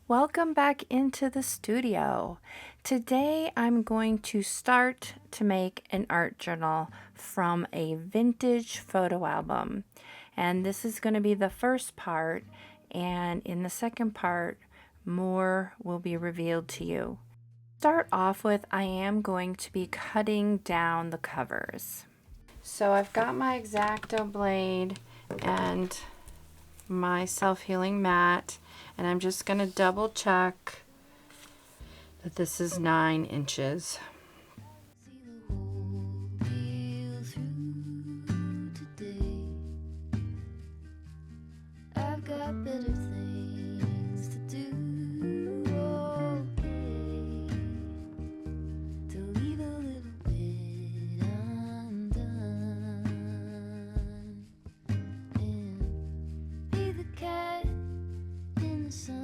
Welcome back into the studio. Today I'm going to start to make an art journal from a vintage photo album. And this is going to be the first part, and in the second part, more will be revealed to you. Start off with, I am going to be cutting down the covers. So I've got my X-Acto blade and my self-healing mat, and I'm just going to double check that this is 9 inches. I've got better things to do. To leave a little bit undone and be the cat in the sun.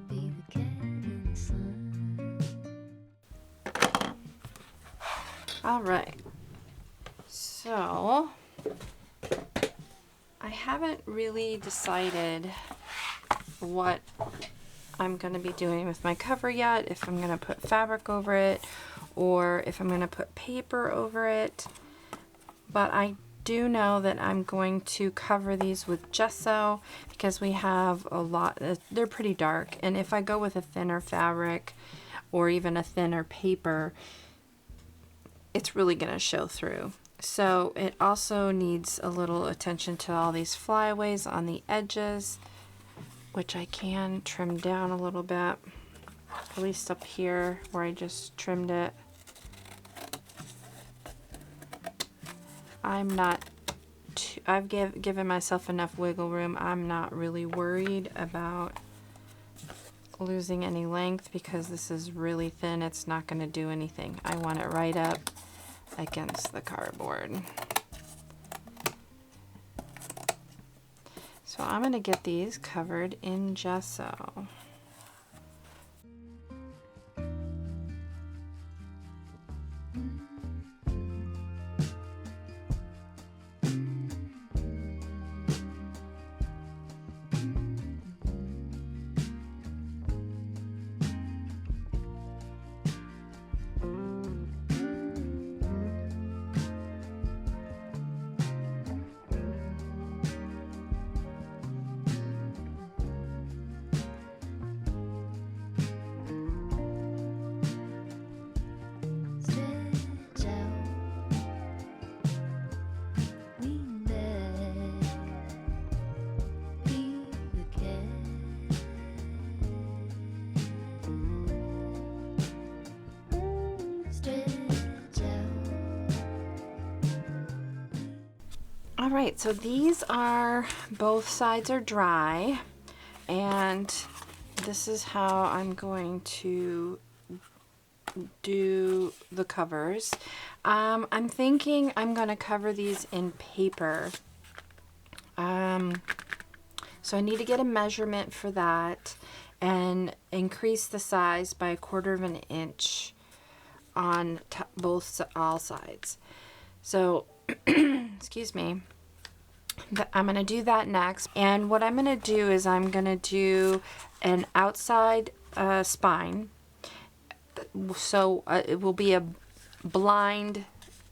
Be the cat in the sun. All right. So I haven't really decided what I'm going to be doing with my cover yet, if I'm going to put fabric over it or if I'm going to put paper over it, but I do know that I'm going to cover these with gesso because we have a lot, they're pretty dark, and if I go with a thinner fabric or even a thinner paper, it's really going to show through. So it also needs a little attention to all these flyaways on the edges, which I can trim down a little bit, at least up here where I just trimmed it. I've given myself enough wiggle room. I'm not really worried about losing any length because this is really thin. It's not going to do anything. I want it right up against the cardboard. So I'm going to get these covered in gesso. All right, so these are, both sides are dry, and this is how I'm going to do the covers. I'm thinking I'm going to cover these in paper. So I need to get a measurement for that and increase the size by 1/4 of an inch on all sides. So, excuse me. I'm going to do that next, and what I'm going to do is I'm going to do an outside spine, so it will be a blind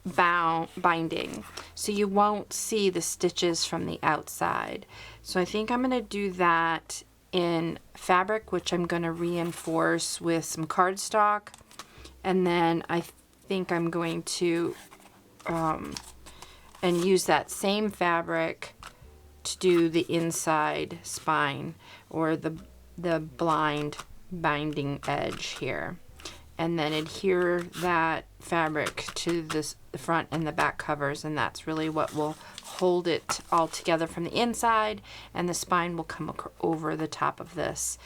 binding, so you won't see the stitches from the outside. So I think I'm going to do that in fabric, which I'm going to reinforce with some cardstock, and then I think I'm going to and use that same fabric to do the inside spine or the blind binding edge here, and then adhere that fabric to the front and the back covers, and that's really what will hold it all together from the inside, and the spine will come over the top of this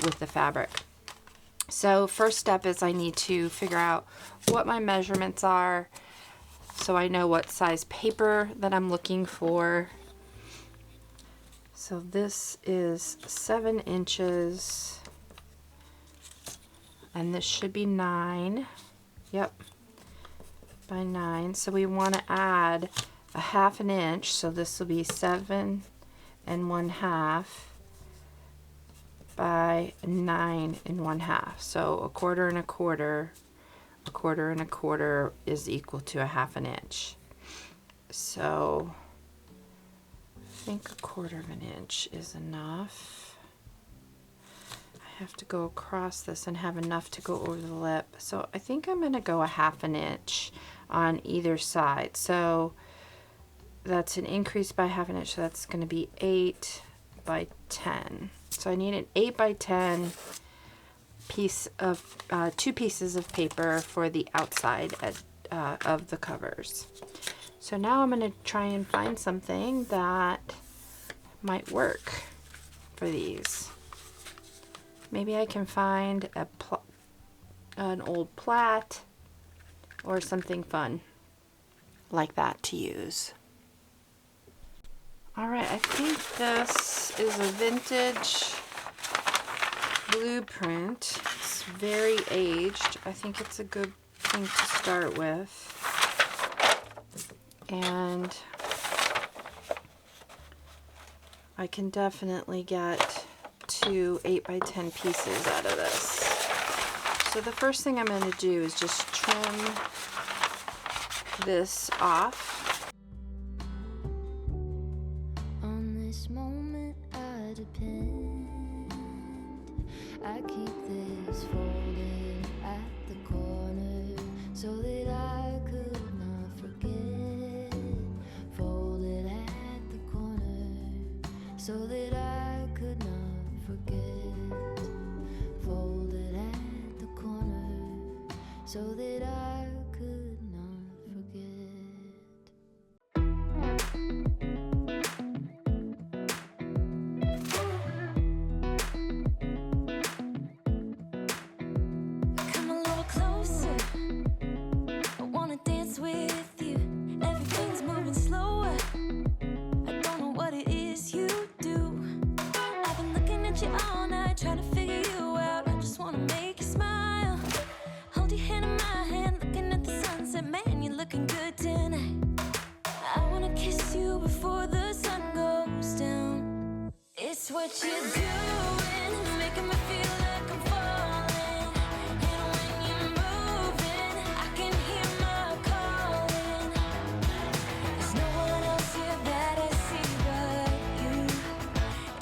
with the fabric. So first step is I need to figure out what my measurements are, so I know what size paper that I'm looking for. So this is 7 inches, and this should be 9. Yep, by 9. So we want to add a 1/2 inch, so this will be 7 1/2 by 9 1/2. So 1/4 and 1/4, 1/4 and 1/4 is equal to a 1/2 inch. So I think 1/4 inch is enough. I have to go across this and have enough to go over the lip. So I think I'm going to go a 1/2 inch on either side. So that's an increase by 1/2 inch, so that's going to be 8 by 10. So I need an 8 by 10 piece of 2 pieces of paper for the outside of the covers. So now I'm going to try and find something that might work for these. Maybe I can find an old plat or something fun like that to use. Alright, I think this is a vintage blueprint. It's very aged. I think it's a good thing to start with. And I can definitely get 2 8 by 10 pieces out of this. So the first thing I'm going to do is just trim this off. On this moment I depend. I keep this folded at the corner so that I could not forget. Folded at the corner so that I could not forget. Folded at the corner so that I could not forget. Come a little closer, I wanna dance with you. Everything's moving slower, I don't know what it is you do. I've been looking at you all night, trying to figure you out. I just wanna make you smile. Hold your hand in my hand, looking at the sunset. Man, you're looking good tonight. I wanna kiss you before the sun goes down. It's what you're doing, it's making me feel like I'm falling. And when you're moving, I can hear my calling. There's no one else here that I see but you.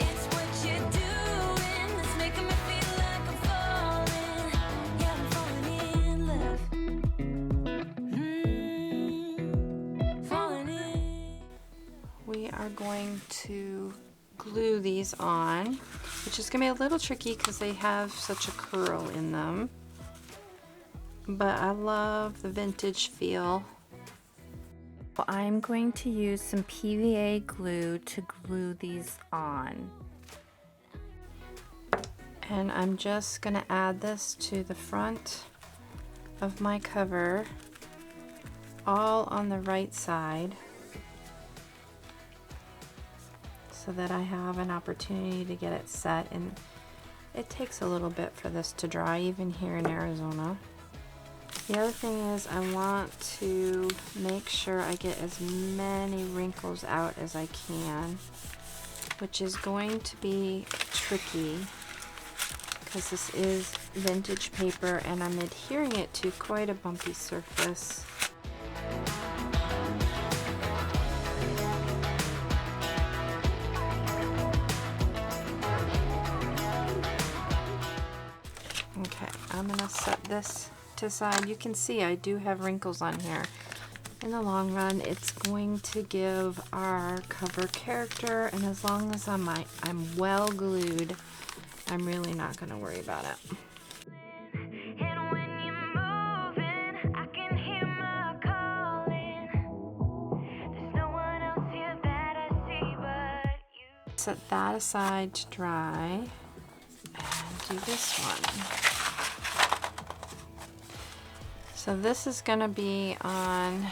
It's what you're doing, it's making me feel like I'm falling. Yeah, I'm falling in love. Falling in. We are going to glue these on, which is going to be a little tricky because they have such a curl in them. But I love the vintage feel. I'm going to use some PVA glue to glue these on. And I'm just going to add this to the front of my cover, all on the right side, so that I have an opportunity to get it set. And it takes a little bit for this to dry, even here in Arizona. The other thing is I want to make sure I get as many wrinkles out as I can, which is going to be tricky because this is vintage paper and I'm adhering it to quite a bumpy surface. Okay, I'm gonna set this to the side. You can see I do have wrinkles on here. In the long run, it's going to give our cover character, and as long as I'm well glued, I'm really not gonna worry about it. And when you're moving, I can hear my calling. There's no one else here that I see but you. Set that aside to dry and do this one. So this is going to be on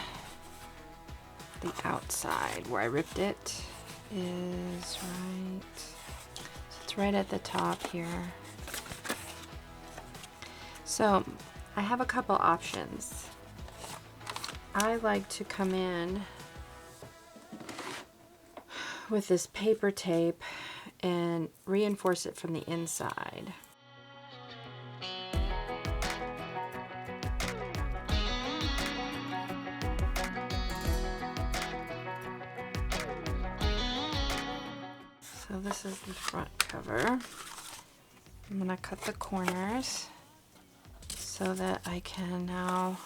the outside where I ripped it. Is right. So it's right at the top here. So I have a couple options. I like to come in with this paper tape and reinforce it from the inside. So this is the front cover. I'm going to cut the corners so that I can now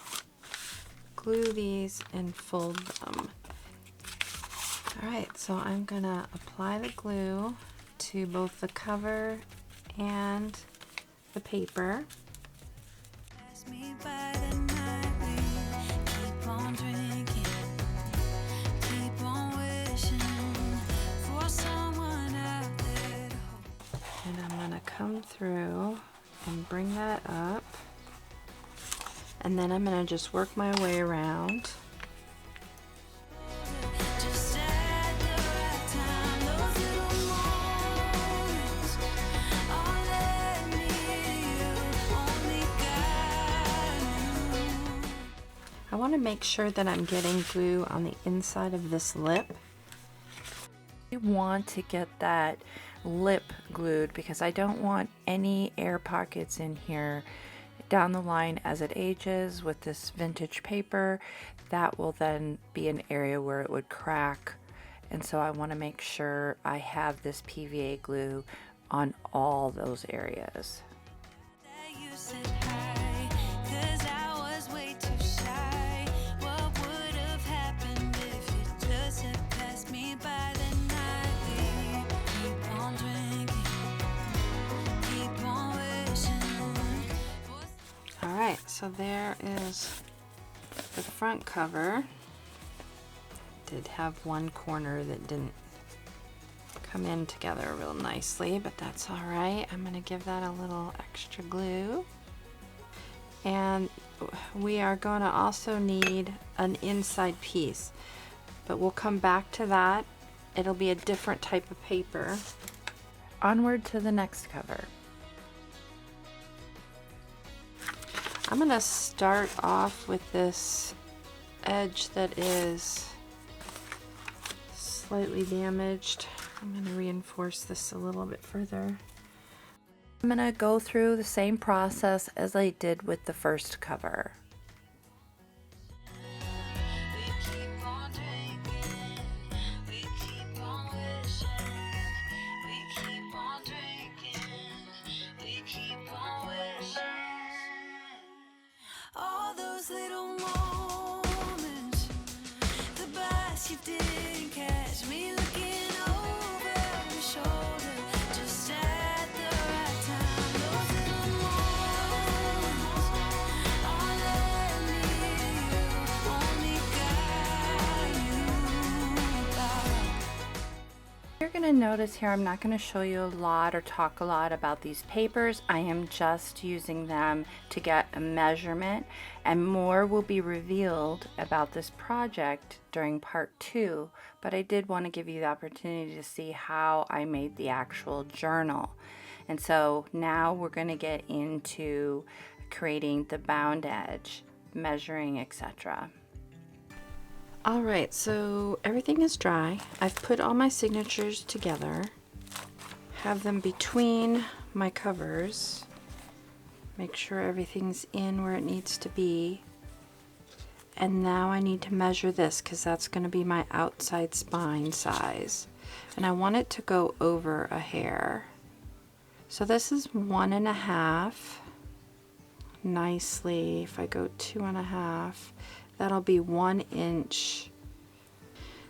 glue these and fold them. Alright, so I'm going to apply the glue to both the cover and the paper. Pass me by the night, we keep on drinking, keep on wishing for someone out there to hold. And I'm going to come through and bring that up. And then I'm going to just work my way around. Just at the right time, those little moments all that need you, only God knew. I want to make sure that I'm getting glue on the inside of this lip. I want to get that lip glued because I don't want any air pockets in here. Down the line as it ages with this vintage paper, that will then be an area where it would crack, and so I want to make sure I have this PVA glue on all those areas. That you said hi, 'cause I was way too shy. What would have happened if you just had passed me by the night? We keep on drinking, keep on wishing. Alright, so there is the front cover. Did have one corner that didn't come in together real nicely, but that's alright. I'm going to give that a little extra glue. And we are going to also need an inside piece, but we'll come back to that. It'll be a different type of paper. Onward to the next cover. I'm going to start off with this edge that is slightly damaged. I'm going to reinforce this a little bit further. I'm going to go through the same process as I did with the first cover. We keep on drinking, we keep on wishing. We keep on drinking, we keep on wishing. All those little moments, the bus you didn't catch, me looking over your shoulder, just at the right time. Those little moments, all that need you, only God knew about. You're going to notice here I'm not going to show you a lot or talk a lot about these papers. I am just using them to get a measurement, and more will be revealed about this project during part 2, but I did want to give you the opportunity to see how I made the actual journal. And so now we're going to get into creating the bound edge, measuring, etc. Alright, so everything is dry. I've put all my signatures together, have them between my covers, make sure everything's in where it needs to be, and now I need to measure this because that's going to be my outside spine size, and I want it to go over a hair. So this is 1.5. Nicely, if I go 2.5, that'll be 1 inch.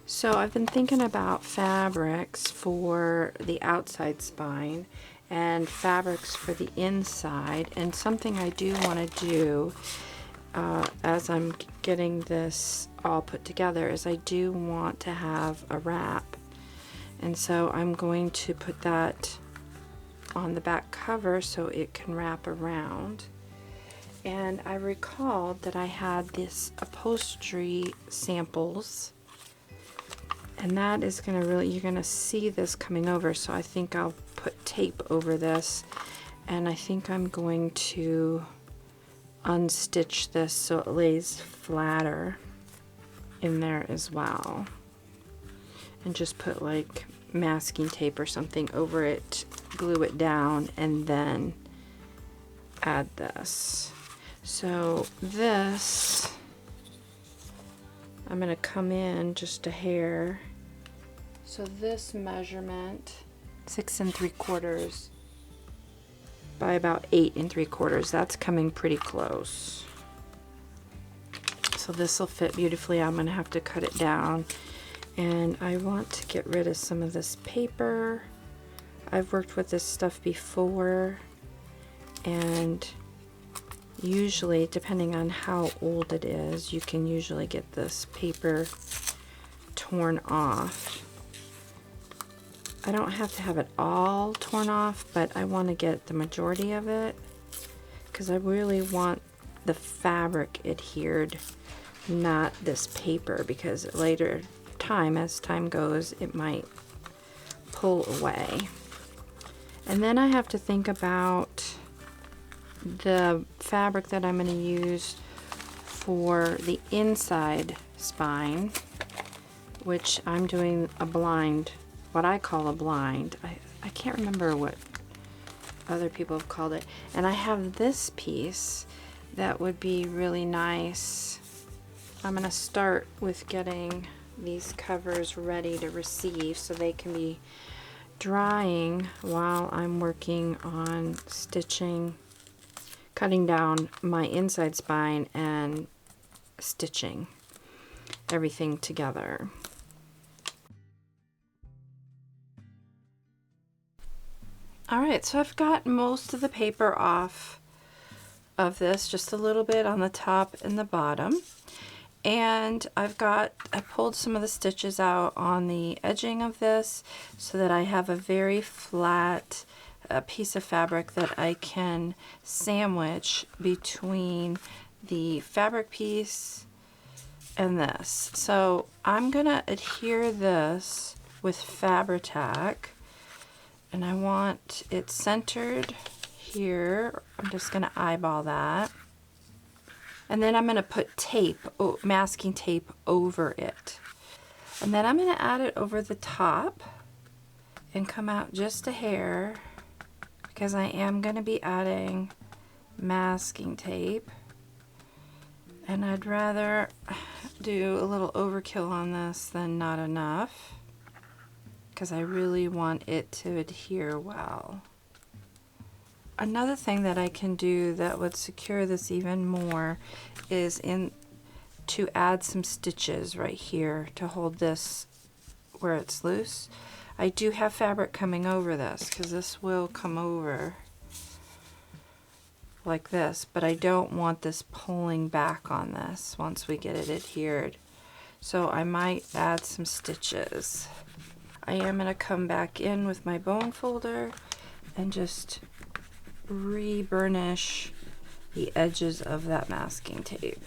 So I've been thinking about fabrics for the outside spine and fabrics for the inside, and something I do want to do as I'm getting this all put together is I do want to have a wrap, and so I'm going to put that on the back cover so it can wrap around. And I recalled that I had this upholstery samples, and that is going to really, you're going to see this coming over, so I think I'll put tape over this, and I think I'm going to unstitch this so it lays flatter in there as well. and just put like masking tape or something over it, glue it down, and then add this. So this, I'm gonna come in just a hair. So this measurement, 6 3/4 by about 8 3/4, that's coming pretty close. So this will fit beautifully. I'm gonna have to cut it down, and I want to get rid of some of this paper. I've worked with this stuff before, and usually, depending on how old it is, you can usually get this paper torn off. I don't have to have it all torn off, but I want to get the majority of it because I really want the fabric adhered, not this paper, because later time, as time goes, it might pull away. And then I have to think about the fabric that I'm going to use for the inside spine, which I'm doing a blind, what I call a blind. I can't remember what other people have called it. And I have this piece that would be really nice. I'm going to start with getting these covers ready to receive so they can be drying while I'm working on stitching, cutting down my inside spine and stitching everything together. Alright, so I've got most of the paper off of this, just a little bit on the top and the bottom. And I pulled some of the stitches out on the edging of this so that I have a very flat piece of fabric that I can sandwich between the fabric piece and this. So I'm gonna adhere this with Fabri-Tac, and I want it centered here. I'm just gonna eyeball that. And then I'm going to put tape, masking tape over it. And then I'm going to add it over the top and come out just a hair, because I am going to be adding masking tape. And I'd rather do a little overkill on this than not enough, because I really want it to adhere well. Another thing that I can do that would secure this even more is to add some stitches right here to hold this where it's loose. I do have fabric coming over this because this will come over like this, but I don't want this pulling back on this once we get it adhered. So I might add some stitches. I am going to come back in with my bone folder and just re-burnish the edges of that masking tape.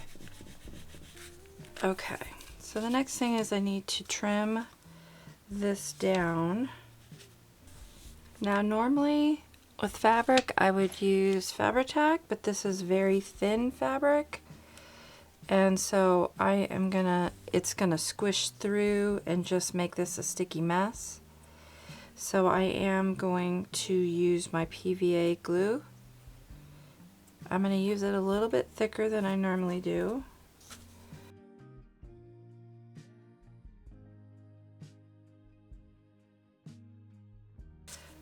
Okay, so the next thing is I need to trim this down. Now normally with fabric I would use Fabri-Tac, but this is very thin fabric, and so it's gonna squish through and just make this a sticky mess. So I am going to use my PVA glue. I'm going to use it a little bit thicker than I normally do.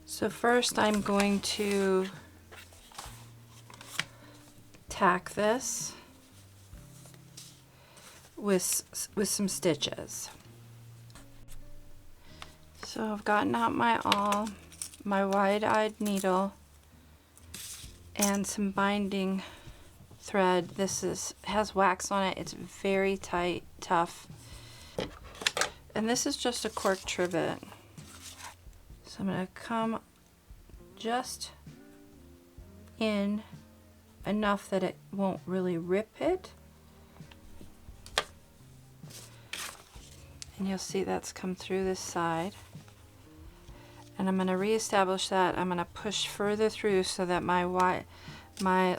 So first I'm going to tack this with some stitches. So I've gotten out my wide-eyed needle and some binding thread. This has wax on it. It's very tight, tough. And this is just a cork trivet. So I'm going to come just in enough that it won't really rip it. And you'll see that's come through this side. And I'm going to reestablish that. I'm going to push further through so that my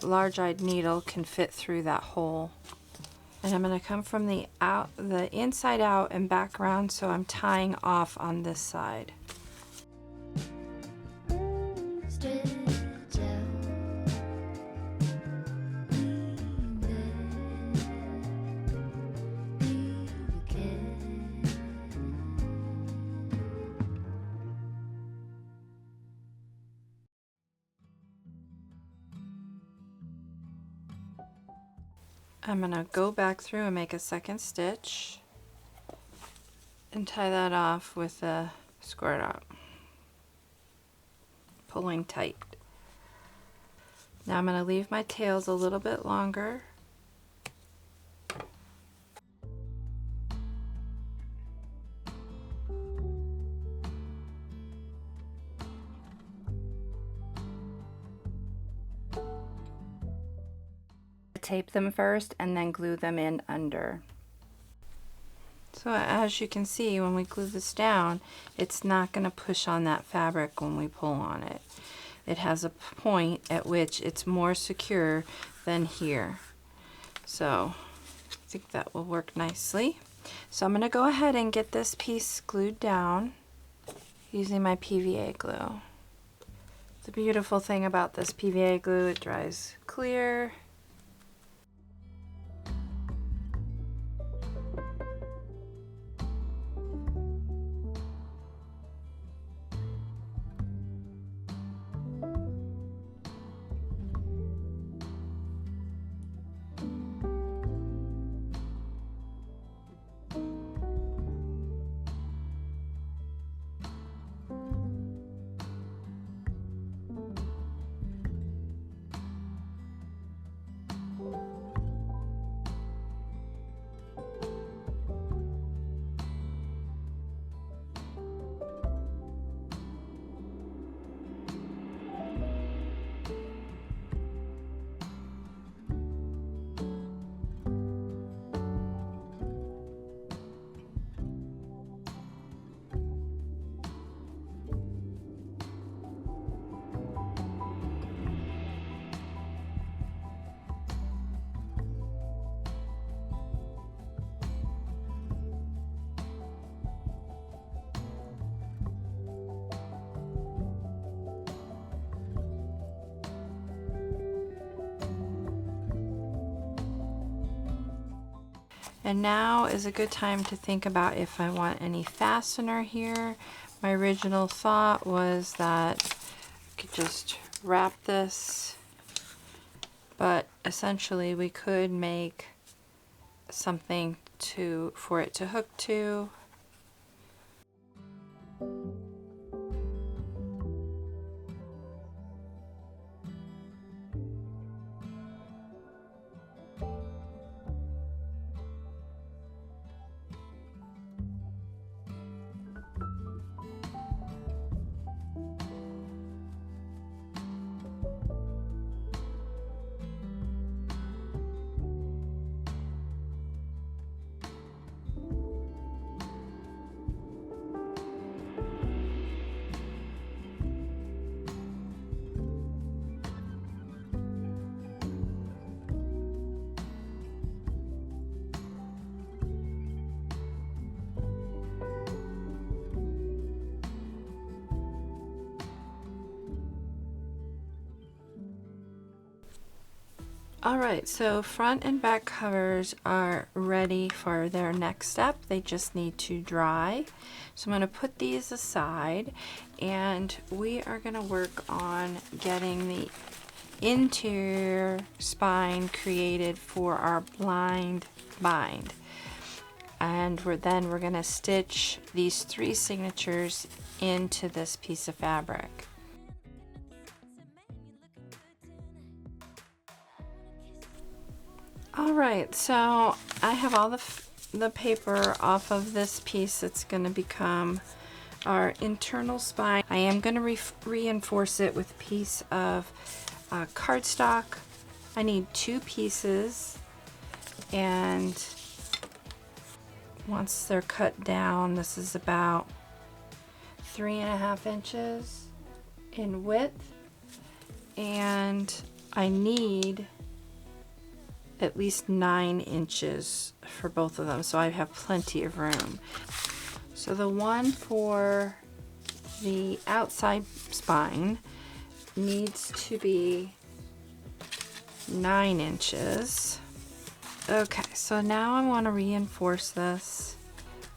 large-eyed needle can fit through that hole. And I'm going to come from the inside out and back around, so I'm tying off on this side. I'm going to go back through and make a second stitch and tie that off with a square dot, pulling tight. Now I'm going to leave my tails a little bit longer. Tape them first and then glue them in under. So as you can see, when we glue this down, it's not going to push on that fabric when we pull on it. It has a point at which it's more secure than here. So I think that will work nicely. So I'm going to go ahead and get this piece glued down using my PVA glue. The beautiful thing about this PVA glue, it dries clear. And now is a good time to think about if I want any fastener here. My original thought was that I could just wrap this, but essentially we could make something for it to hook to. Alright, so front and back covers are ready for their next step. They just need to dry. So I'm going to put these aside and we are going to work on getting the interior spine created for our blind bind. And then we're going to stitch these 3 signatures into this piece of fabric. Alright, so I have all the paper off of this piece. It's going to become our internal spine. I am going to reinforce it with a piece of cardstock. I need 2 pieces, and once they're cut down, this is about 3.5 inches in width, and I need at least 9 inches for both of them, so I have plenty of room. So the one for the outside spine needs to be 9 inches. Okay, so now I want to reinforce this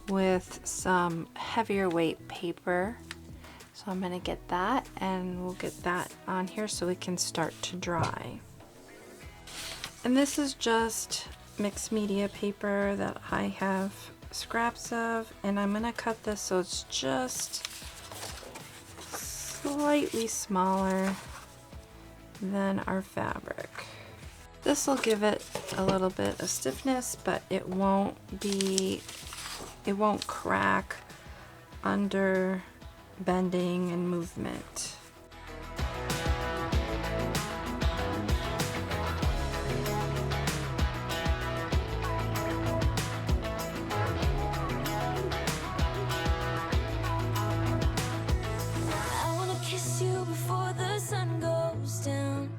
with some heavier weight paper. So I'm going to get that, and we'll get that on here so it can start to dry. And this is just mixed media paper that I have scraps of, and I'm going to cut this so it's just slightly smaller than our fabric. This will give it a little bit of stiffness, but it won't crack under bending and movement. I wanna kiss you before the sun goes down.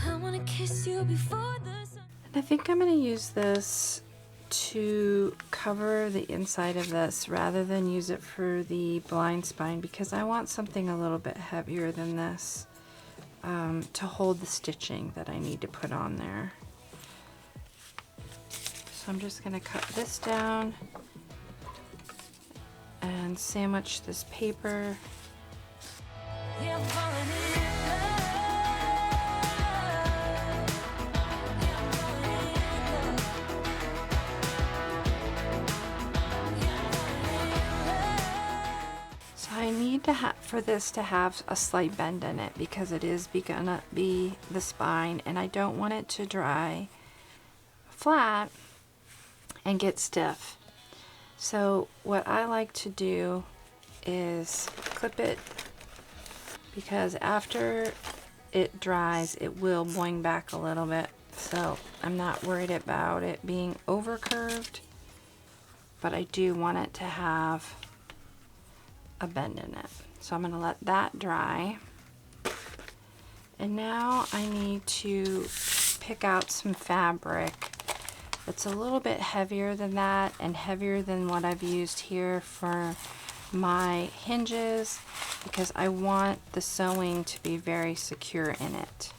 I wanna kiss you before the sun. I think I'm going to use this to cover the inside of this rather than use it for the blind spine, because I want something a little bit heavier than this to hold the stitching that I need to put on there. So I'm just going to cut this down and sandwich this paper. Yeah, I'm falling in love. Yeah, I'm falling in love. Yeah, I'm falling in love. So I need to have for this to have a slight bend in it because it is gonna be the spine, and I don't want it to dry flat and get stiff. So what I like to do is clip it, because after it dries it will boing back a little bit, so I'm not worried about it being over curved, but I do want it to have a bend in it. So I'm going to let that dry, and now I need to pick out some fabric that's a little bit heavier than that and heavier than what I've used here for my hinges, because I want the sewing to be very secure in it.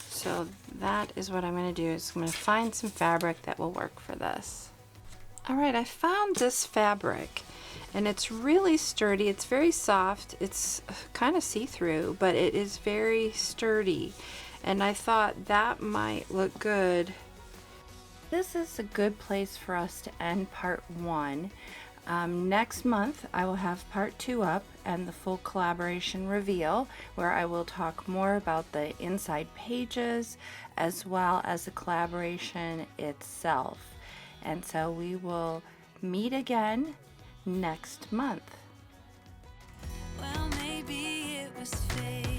So that is what I'm going to do, is I'm going to find some fabric that will work for this. Alright, I found this fabric, and it's really sturdy. It's very soft. It's kind of see-through, but it is very sturdy, and I thought that might look good. This is a good place for us to end part 1. Next month I will have part 2 up and the full collaboration reveal, where I will talk more about the inside pages as well as the collaboration itself. And so we will meet again next month. Well, maybe it was fate.